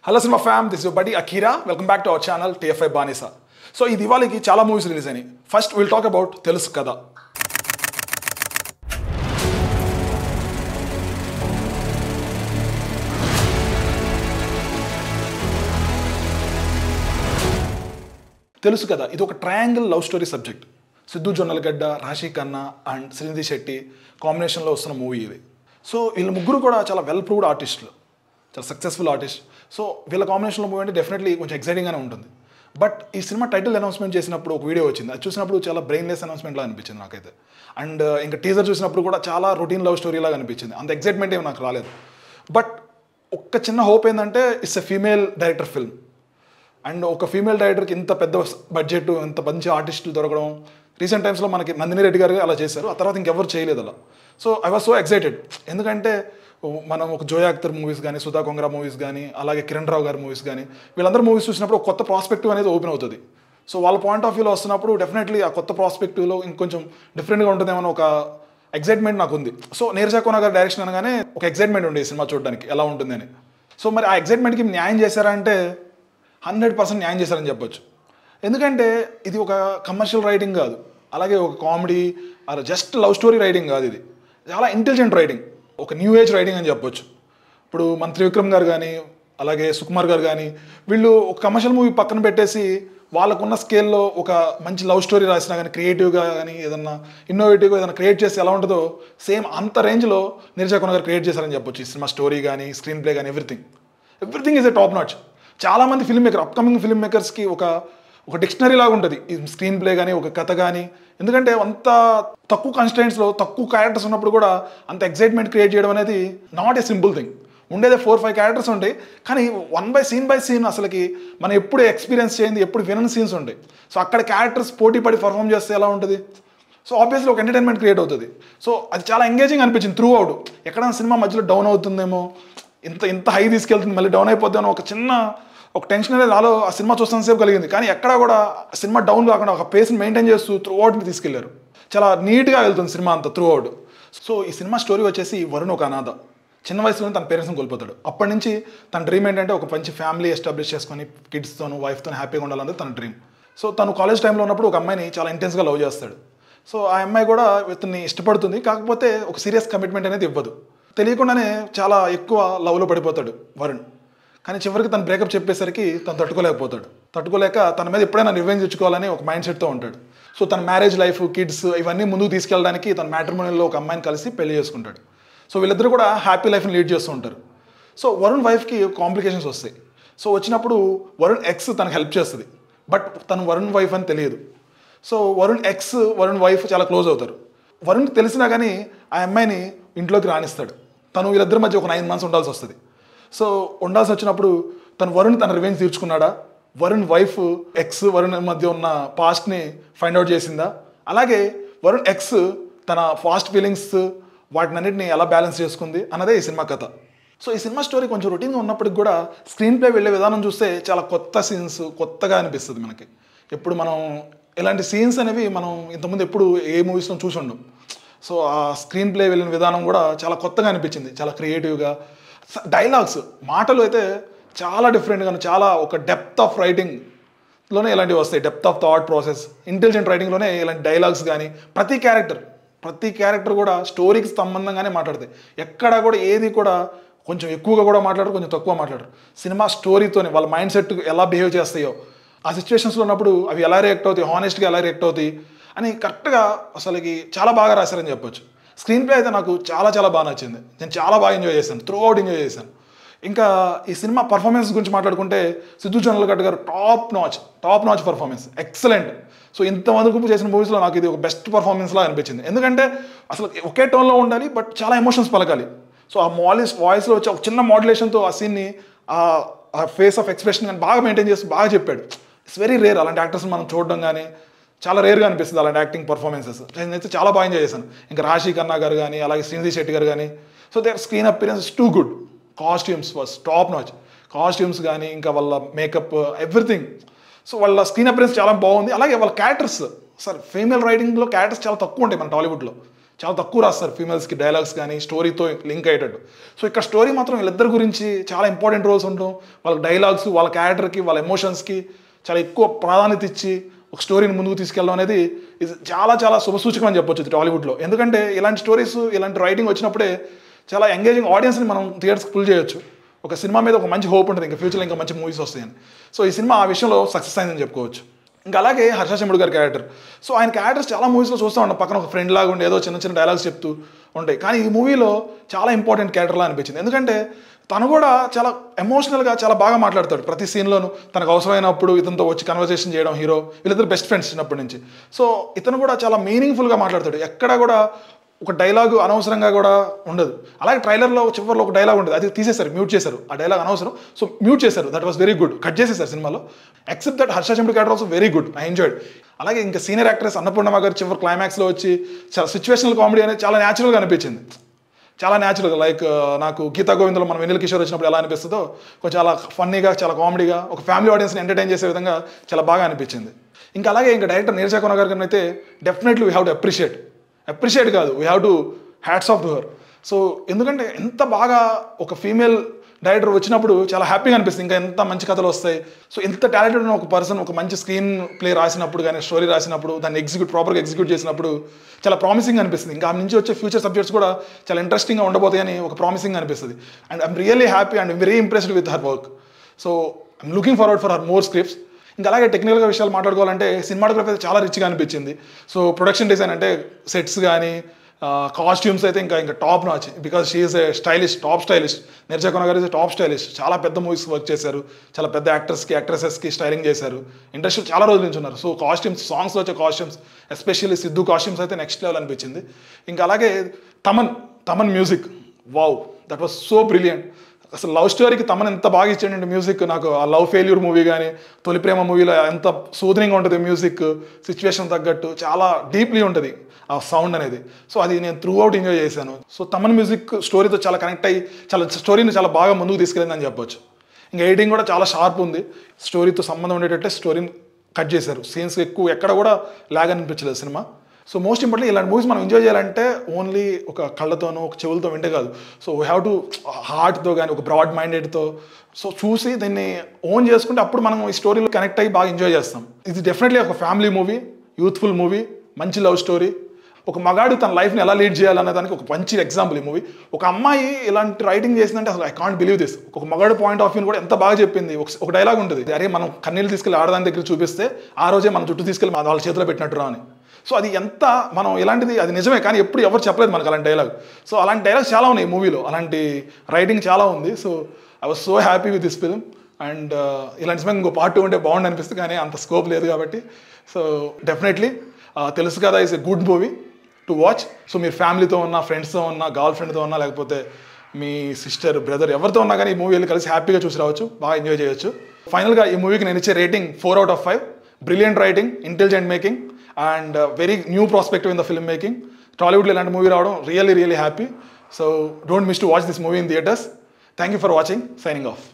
Hello cinema fam, this is your buddy Akira. Welcome back to our channel TFI Banisa. So ఈ దివాళీకి చాలా movies release అయినాయి. First will talk about తెలుసు కదా. తెలుసు కదా ఇది ఒక triangle love story subject. Siddhu Jonnalagadda, రాశి ఖన్నా అండ్ శ్రీనిధి శెట్టి కాంబినేషన్లో వస్తున్న మూవీ ఇది. సో వీళ్ళ ముగ్గురు కూడా చాలా వెల్ ప్రూవ్డ్ ఆర్టిస్టులు, చాలా సక్సెస్ఫుల్ ఆర్టిస్ట్. సో వీళ్ళ కాంబినేషన్లో మూవీ అంటే డెఫినెట్లీ కొంచెం ఎక్సైటింగ్గానే ఉంటుంది. బట్ ఈ సినిమా టైటిల్ అనౌన్స్మెంట్ చేసినప్పుడు ఒక వీడియో వచ్చింది. అది చూసినప్పుడు చాలా బ్రెయిన్లెస్ అనౌన్స్మెంట్లా అనిపించింది నాకైతే. అండ్ ఇంకా టీజర్ చూసినప్పుడు కూడా చాలా రొటీన్ లవ్ స్టోరీ లాగా అనిపించింది. అంత ఎక్సైట్మెంట్ ఏమి నాకు రాలేదు. బట్ ఒక్క చిన్న హోప్ ఏంటంటే it's a female director film. And ఒక ఫీమేల్ డైరెక్టర్కి ఇంత పెద్ద బడ్జెట్, ఇంత మంచి ఆర్టిస్టులు దొరకడం రీసెంట్ టైమ్స్లో మనకి నందిని రెడ్డి గారు అలా చేశారు. ఆ తర్వాత ఇంకెవరు చేయలేదు అలా. So I was so excited. ఎందుకంటే మనం ఒక జోయా అఖ్తర్ మూవీస్ కానీ, సుధా కొంగరా మూవీస్ కానీ, అలాగే కిరణ్ రావు గారి మూవీస్ కానీ, వీళ్ళందరూ మూవీస్ చూసినప్పుడు ఒక కొత్త ప్రాస్పెక్టివ్ అనేది ఓపెన్ అవుతుంది. సో వాళ్ళ పాయింట్ ఆఫ్ వ్యూలో వస్తున్నప్పుడు డెఫినెట్లీ ఆ కొత్త ప్రాస్పెక్టివ్లో ఇంకొంచెం డిఫరెంట్గా ఉంటుందేమో ఒక ఎక్సైట్మెంట్ నాకు ఉంది. సో నీరజా కోన గారి డైరెక్షన్ అనగానే ఒక ఎక్సైట్మెంట్ ఉంది ఈ సినిమా చూడడానికి ఎలా ఉంటుందని. సో మరి ఆ ఎక్సైట్మెంట్కి న్యాయం చేశారా అంటే 100% న్యాయం చేశారని చెప్పొచ్చు. ఎందుకంటే ఇది ఒక కమర్షియల్ రైటింగ్ కాదు, అలాగే ఒక comedy just love story writing కాదు. ఇది చాలా ఇంటెలిజెంట్ రైటింగ్, ఒక న్యూ ఏజ్ రైటింగ్ అని చెప్పొచ్చు. ఇప్పుడు మన త్రివిక్రమ్ గారు కానీ, అలాగే సుకుమార్ గారు కానీ, వీళ్ళు ఒక కమర్షియల్ మూవీ పక్కన పెట్టేసి వాళ్ళకున్న స్కేల్లో ఒక మంచి లవ్ స్టోరీ రాసినా కానీ, క్రియేటివ్గా కానీ, ఏదన్నా ఇన్నోవేటివ్గా ఏదైనా క్రియేట్ చేస్తే ఎలా ఉంటుందో సేమ్ అంత రేంజ్లో నీరజా కోన గారు క్రియేట్ చేశారని చెప్పొచ్చు. ఈ సినిమా స్టోరీ కానీ, స్క్రీన్ ప్లే కానీ, everything is a top notch. చాలామంది ఫిల్మ్ మేకర్, అప్కమింగ్ ఫిల్మ్ మేకర్స్కి ఒక డిక్షనరీ లాగా ఉంటుంది ఈ స్క్రీన్ ప్లే కానీ, ఒక కథ కానీ. ఎందుకంటే అంత తక్కువ కన్స్టెంట్స్లో తక్కువ క్యారెక్టర్స్ ఉన్నప్పుడు కూడా అంత ఎక్సైట్మెంట్ క్రియేట్ చేయడం అనేది నాట్ ఏ సింపుల్ థింగ్. ఉండేదే 4-5 క్యారెక్టర్స్ ఉంటాయి, కానీ బై సీన్ అసలుకి మనం ఎప్పుడు ఎక్స్పీరియన్స్ చేయింది, ఎప్పుడు వినని సీన్స్ ఉంటాయి. సో అక్కడ క్యారెక్టర్స్ పోటీ పడి పర్ఫామ్ చేస్తే ఎలా ఉంటుంది? సో ఆబ్వియస్లీ ఒక ఎంటర్టైన్మెంట్ క్రియేట్ అవుతుంది. సో అది చాలా ఎంగేజింగ్ అనిపించింది త్రూ అవుట్. ఎక్కడైనా సినిమా మధ్యలో డౌన్ అవుతుందేమో, ఇంత హై తీసుకెళ్తుంది, మళ్ళీ డౌన్ అయిపోద్దామో ఒక టెన్షన్ అనేది నాలో ఆ సినిమా చూస్తున్న సేపు కలిగింది. కానీ ఎక్కడా కూడా సినిమా డౌన్ కాకుండా ఒక పేస్ని మెయింటైన్ చేస్తూ త్రూ అవుట్ని తీసుకెళ్లారు. చాలా నీట్గా వెళ్తుంది సినిమా అంతా త్రూ అవుట్. సో ఈ సినిమా స్టోరీ వచ్చేసి వరుణ్ ఒక అనాథ, చిన్న వయసులోనే తన పేరెంట్స్ని కోల్పోతాడు. అప్పటి నుంచి తన డ్రీమ్ ఏంటంటే ఒక మంచి ఫ్యామిలీ ఎస్టాబ్లిష్ చేసుకొని కిడ్స్తోను, వైఫ్తో హ్యాపీగా ఉండాలన్నది తన డ్రీమ్. సో తను కాలేజ్ టైంలో ఉన్నప్పుడు ఒక అమ్మాయిని చాలా ఇంటెన్స్గా లవ్ చేస్తాడు. సో ఆ అమ్మాయి కూడా ఇతన్ని ఇష్టపడుతుంది, కాకపోతే ఒక సీరియస్ కమిట్మెంట్ అనేది ఇవ్వదు. తెలియకుండానే చాలా ఎక్కువ లవ్లో పడిపోతాడు వరుణ్. కానీ చివరికి తను బ్రేకప్ చెప్పేసరికి తను తట్టుకోలేక తన మీద ఎప్పుడైనా రివెంజ్ తెచ్చుకోవాలని ఒక మైండ్ సెట్తో ఉంటాడు. సో తన మ్యారేజ్ లైఫ్, కిడ్స్ ఇవన్నీ ముందుకు తీసుకెళ్ళడానికి తన మ్యాట్రిమోనియల్లో ఒక అమ్మాయిని కలిసి పెళ్లి చేసుకుంటాడు. సో వీళ్ళిద్దరూ కూడా హ్యాపీ లైఫ్ని లీడ్ చేస్తూ ఉంటారు. సో వరుణ్ వైఫ్కి కాంప్లికేషన్స్ వస్తాయి. సో వచ్చినప్పుడు వరుణ్ ఎక్స్ తనకు హెల్ప్ చేస్తుంది, బట్ తను వరుణ్ వైఫ్ అని తెలియదు. సో వరుణ్ వైఫ్ చాలా క్లోజ్ అవుతారు. వరుణ్కి తెలిసినా కానీ ఆ అమ్మాయిని ఇంట్లోకి రానిస్తాడు. తను వీళ్ళిద్దరి మధ్య ఒక 9 months ఉండాల్సి వస్తుంది. సో ఉండాల్సి వచ్చినప్పుడు వరుణ్ తన రివెంజ్ తీర్చుకున్నాడా, వరుణ్ వైఫ్ వరుణ్ మధ్య ఉన్న పాస్ట్ని ఫైండ్ అవుట్ చేసిందా, అలాగే వరుణ్ తన ఫాస్ట్ ఫీలింగ్స్ వాటినన్నిటిని ఎలా బ్యాలెన్స్ చేసుకుంది అన్నదే ఈ సినిమా కథ. సో ఈ సినిమా స్టోరీ కొంచెం రొటీన్గా ఉన్నప్పటికి కూడా స్క్రీన్ ప్లే వెళ్ళే విధానం చూస్తే చాలా కొత్త సీన్స్, కొత్తగా అనిపిస్తుంది మనకి. ఎప్పుడు మనం ఇలాంటి సీన్స్ అనేవి మనం ఇంతకుముందు ఎప్పుడు ఏ మూవీస్లో చూసి ఉండం. సో ఆ స్క్రీన్ ప్లే వెళ్ళిన విధానం కూడా చాలా కొత్తగా అనిపించింది, చాలా క్రియేటివ్గా. డైలాగ్స్, మాటలు అయితే చాలా డిఫరెంట్గా, చాలా ఒక డెప్త్ ఆఫ్ రైటింగ్లోనే ఇలాంటివి వస్తాయి. Depth of thought process, intelligent రైటింగ్లోనే ఇలాంటి డైలాగ్స్ కానీ, ప్రతి క్యారెక్టర్ కూడా స్టోరీకి సంబంధంగానే మాట్లాడతాయి. ఎక్కడా కూడా ఏది కూడా కొంచెం ఎక్కువగా కూడా మాట్లాడరు, కొంచెం తక్కువ మాట్లాడరు. సినిమా స్టోరీతోనే వాళ్ళ మైండ్ సెట్ ఎలా బిహేవ్ చేస్తాయో, ఆ సిచ్యువేషన్స్లో ఉన్నప్పుడు అవి ఎలా రియాక్ట్ అవుతాయి, హానెస్ట్గా ఎలా రియాక్ట్ అవుతాయి అని కరెక్ట్గా అసలుకి చాలా బాగా రాశారని చెప్పొచ్చు. స్క్రీన్ ప్లే అయితే నాకు చాలా బాగా నచ్చింది. నేను చాలా బాగా ఎంజాయ్ చేశాను, త్రూ అవుట్ ఎంజాయ్ చేశాను. ఇంకా ఈ సినిమా పర్ఫార్మెన్స్ గురించి మాట్లాడుకుంటే సిద్ధు జొన్నలగడ్డ గారు top notch performance, excellent. So ఇంతమందికి చేసిన మూవీస్లో నాకు ఇది ఒక బెస్ట్ పర్ఫార్మెన్స్లా అనిపించింది. ఎందుకంటే అసలు ఒకే టోన్లో ఉండాలి, బట్ చాలా ఎమోషన్స్ పలకాలి. సో ఆ వాయిస్లో వచ్చి ఒక చిన్న మోడ్యులేషన్తో ఆ సీన్ని, ఆ ఫేస్ ఆఫ్ ఎక్స్ప్రెషన్ కానీ బాగా మెయింటైన్ చేసి బాగా చెప్పాడు. ఇట్స్ వెరీ రేర్ అలాంటి యాక్టర్స్ మనం చూడడం కానీ, చాలా రేర్గా అనిపిస్తుంది అలాంటి యాక్టింగ్ పర్ఫార్మెన్సెస్. నేనైతే చాలా బాగా ఎంజాయ్ చేశాను. ఇంకా రాశి ఖన్నా గారు కానీ, అలాగే శ్రీనిధి శెట్టి గారు కానీ, so their screen appearance too good. Costumes was top notch. Costumes కానీ, ఇంకా వాళ్ళ మేకప్, ఎవ్రీథింగ్. సో వాళ్ళ స్క్రీన్ అపియరెన్స్ చాలా బాగుంది. అలాగే వాళ్ళ క్యారెక్టర్స్, ఫీమేల్ రైటింగ్లో క్యారెక్టర్స్ చాలా తక్కువ ఉంటాయి మన టాలీవుడ్లో. చాలా తక్కువ రాస్తారు ఫీమేల్స్కి డైలాగ్స్ కానీ స్టోరీతో లింక్ అయ్యేటట్టు. సో ఇక్కడ స్టోరీ మాత్రం వీళ్ళిద్దరి గురించి చాలా ఇంపార్టెంట్ రోల్స్ ఉండడం, వాళ్ళ డైలాగ్స్, వాళ్ళ క్యారెక్టర్కి, వాళ్ళ ఎమోషన్స్కి చాలా ఎక్కువ ప్రాధాన్యత ఇచ్చి ఒక స్టోరీని ముందుకు తీసుకెళ్ళడం అనేది ఇది చాలా చాలా శుభసూచకం అని చెప్పొచ్చు టాలీవుడ్లో. ఎందుకంటే ఇలాంటి స్టోరీస్, ఇలాంటి రైటింగ్ వచ్చినప్పుడే చాలా ఎంగేజింగ్ ఆడియన్స్ని మనం థియేటర్స్కి పుల్ చేయొచ్చు. ఒక సినిమా మీద ఒక మంచి హోప్ ఉంటుంది ఇంకా ఫ్యూచర్లో ఇంకా మంచి మూవీస్ వస్తాయని. సో ఈ సినిమా ఆ విషయంలో సక్సెస్ అయిందని చెప్పుకోవచ్చు. ఇంకా అలాగే హర్ష శంభుడు గారి క్యారెక్టర్, సో ఆయన క్యారెక్టర్స్ చాలా మూవీస్లో చూస్తూ ఉంటాం, పక్కన ఒక ఫ్రెండ్ లాగా ఉండి ఏదో చిన్న చిన్న డైలాగ్స్ చెప్తూ ఉంటాయి. కానీ ఈ మూవీలో చాలా ఇంపార్టెంట్ క్యారెక్టర్లా అనిపించింది. ఎందుకంటే తను కూడా చాలా ఎమోషనల్గా చాలా బాగా మాట్లాడతాడు ప్రతి సీన్లోనూ. తనకు అవసరమైనప్పుడు ఇతనితో వచ్చి కన్వర్సేషన్ చేయడం హీరో, వీళ్ళిద్దరు బెస్ట్ ఫ్రెండ్స్ చిన్నప్పటి నుంచి. సో ఇతను కూడా చాలా మీనింగ్ఫుల్గా మాట్లాడతాడు, ఎక్కడ కూడా ఒక డైలాగు అనవసరంగా కూడా ఉండదు. అలాగే ట్రైలర్లో చివరిలో ఒక డైలాగ్ ఉండదు, అది తీసేశారు, మ్యూట్ చేశారు. ఆ డైలాగ్ అనవసరం, సో మ్యూట్ చేశారు. That was very good, cut చేసేసారు సినిమాలో. Except that Harsha Shambhudu character also very good, I enjoyed. అలాగే ఇంకా సీనియర్ యాక్ట్రెస్ అన్నపూర్ణమ్మ గారు చివరి క్లైమాక్స్లో వచ్చి చాలా సిచ్యువేషనల్ కామెడీ అనేది చాలా న్యాచురల్గా అనిపించింది. చాలా న్యాచురల్గా, లైక్ నాకు గీతా గోవిందలో మనం వెన్నెల కిషోర్ వచ్చినప్పుడు ఎలా అనిపిస్తుందో కొంచెం చాలా ఫన్నీగా, చాలా కామెడీగా, ఒక ఫ్యామిలీ ఆడియన్స్ని ఎంటర్టైన్ చేసే విధంగా చాలా బాగా అనిపించింది. ఇంకా అలాగే ఇంకా డైరెక్టర్ నీరజ కోన గారి అయితే definitely we have to appreciate కాదు, we have to hats off to her. So ఎందుకంటే ఎంత బాగా ఒక ఫీమేల్ డైరెక్టర్ వచ్చినప్పుడు చాలా హ్యాపీగా అనిపిస్తుంది, ఇంకా ఎంత మంచి కథలు వస్తాయి. సో ఎంత టాలెంటెడ్ ఉన్న ఒక పర్సన్ ఒక మంచి స్క్రీన్ ప్లే రాసినప్పుడు కానీ, స్టోరీ రాసినప్పుడు, దాన్ని ప్రాపర్గా ఎగ్జిక్యూట్ చేసినప్పుడు చాలా ప్రామిసింగ్ అనిపిస్తుంది. ఇంకా ఆ నుంచి వచ్చే ఫ్యూచర్ సబ్జెక్ట్స్ కూడా చాలా ఇంట్రెస్టింగ్గా ఉండబోతాయని ఒక ప్రామిసింగ్ అనిపిస్తుంది. And I'm really happy and very impressed with her work. So I'm looking forward for her more scripts. ఇంకా అలాగే టెక్నికల్గా విషయాలు మాట్లాడుకోవాలంటే సినిమాటోగ్రఫీ అయితే చాలా రిచ్గా అనిపించింది. సో ప్రొడక్షన్ డిజైన్ అంటే సెట్స్ కానీ, కాస్ట్యూమ్స్ అయితే ఇంకా top notch, because she is a stylish, top stylish. Neeraja Kona garu is top stylish, చాలా పెద్ద మూవీస్ వర్క్ చేశారు, చాలా పెద్ద యాక్ట్రెసెస్కి స్టైలింగ్ చేశారు, ఇండస్ట్రీ చాలా రోజుల నుంచి ఉన్నారు. సో కాస్ట్యూమ్స్, సాంగ్స్లో వచ్చే కాస్ట్యూమ్స్, ఎస్పెషల్లీ సిద్ధు కాస్ట్యూమ్స్ అయితే నెక్స్ట్ లెవెల్ అనిపించింది. ఇంకా అలాగే Thaman music, wow, that was so brilliant. అసలు లవ్ స్టోరీకి తమన్ ఎంత బాగా ఇచ్చాడంటే మ్యూజిక్, నాకు ఆ లవ్ ఫెయిల్యూర్ మూవీ కానీ, తొలి ప్రేమ మూవీలో ఎంత సూదరింగ్గా ఉంటుంది మ్యూజిక్, సిచ్యువేషన్ తగ్గట్టు చాలా డీప్లీ ఉంటుంది ఆ సౌండ్ అనేది. సో అది నేను త్రూ అవుట్ ఎంజాయ్ చేశాను. సో తమన్ మ్యూజిక్ స్టోరీతో చాలా కనెక్ట్ అయ్యి స్టోరీని చాలా బాగా ముందుకు తీసుకెళ్ళిందని చెప్పొచ్చు. ఇంకా ఎడిటింగ్ కూడా చాలా షార్ప్ ఉంది, స్టోరీతో సంబంధం ఉండేటట్టే స్టోరీని కట్ చేశారు, సీన్స్ ఎక్కువ ఎక్కడ కూడా లాగ్ అనిపించలేదు సినిమా. సో మోస్ట్ ఇంపార్టెంట్లీ ఇలాంటి మూవీస్ మనం ఎంజాయ్ చేయాలంటే ఓన్లీ ఒక కళ్ళతోనో ఒక చెవులతో వింటే కాదు. సో వీ హ్యావ్ టు హార్ట్తో కానీ, ఒక బ్రాడ్ మైండెడ్తో సో చూసి దీన్ని ఓన్ చేసుకుంటే అప్పుడు మనం ఈ స్టోరీలో కనెక్ట్ అయ్యి బాగా ఎంజాయ్ చేస్తాం. ఇది డెఫినెట్లీ ఒక ఫ్యామిలీ మూవీ, యూత్ఫుల్ మూవీ, మంచి లవ్ స్టోరీ. ఒక మగాడు తన లైఫ్ని ఎలా లీడ్ చేయాలనే దానికి ఒక మంచి ఎగ్జాంపుల్ ఈ మూవీ. ఒక అమ్మాయి ఇలాంటి రైటింగ్ చేసిందంటే అసలు ఐ కాంట్ బిలీవ్ దిస్. ఒక మగాడు పాయింట్ ఆఫ్ వ్యూని కూడా ఎంత బాగా చెప్పింది. ఒక డైలాగ్ ఉంటుంది, అరే మనం కన్నీళ్ళు తీసుకెళ్ళి ఆడదాని దగ్గర చూపిస్తే ఆ రోజే మన చుట్టూ తీసుకెళ్ళి వాళ్ళ చేతిలో పెట్టినట్టురా అని. సో అది ఎంత మనం ఇలాంటిది, అది నిజమే, కానీ ఎప్పుడు ఎవరు చెప్పలేదు మనకు అలాంటి డైలాగ్. సో అలాంటి డైలాగ్స్ చాలా ఉన్నాయి ఈ మూవీలో, అలాంటి రైటింగ్ చాలా ఉంది. So I was so happy with this film. And ఇలాంటి సినిమా ఇంకో పార్ట్ 2 ఉంటే బాగుండి అనిపిస్తుంది, కానీ అంత స్కోప్ లేదు కాబట్టి. సో డెఫినెట్లీ తెలుసు కదా is a good movie to watch. So మీరు ఫ్యామిలీతో ఉన్నా, ఫ్రెండ్స్తో ఉన్నా, గర్ల్ ఫ్రెండ్తో ఉన్నా, లేకపోతే మీ సిస్టర్, బ్రదర్ ఎవరితో ఉన్నా కానీ ఈ మూవీ వెళ్ళి కలిసి హ్యాపీగా చూసి రావచ్చు, బాగా ఎంజాయ్ చేయొచ్చు. ఫైనల్గా ఈ మూవీకి నేను ఇచ్చే rating 4 out of 5. Brilliant writing, intelligent making and very new prospective in the film making. టాలీవుడ్లో ఇలాంటి మూవీ రావడం really happy. So don't miss to watch this movie in theatres. Thank you for watching. Signing off.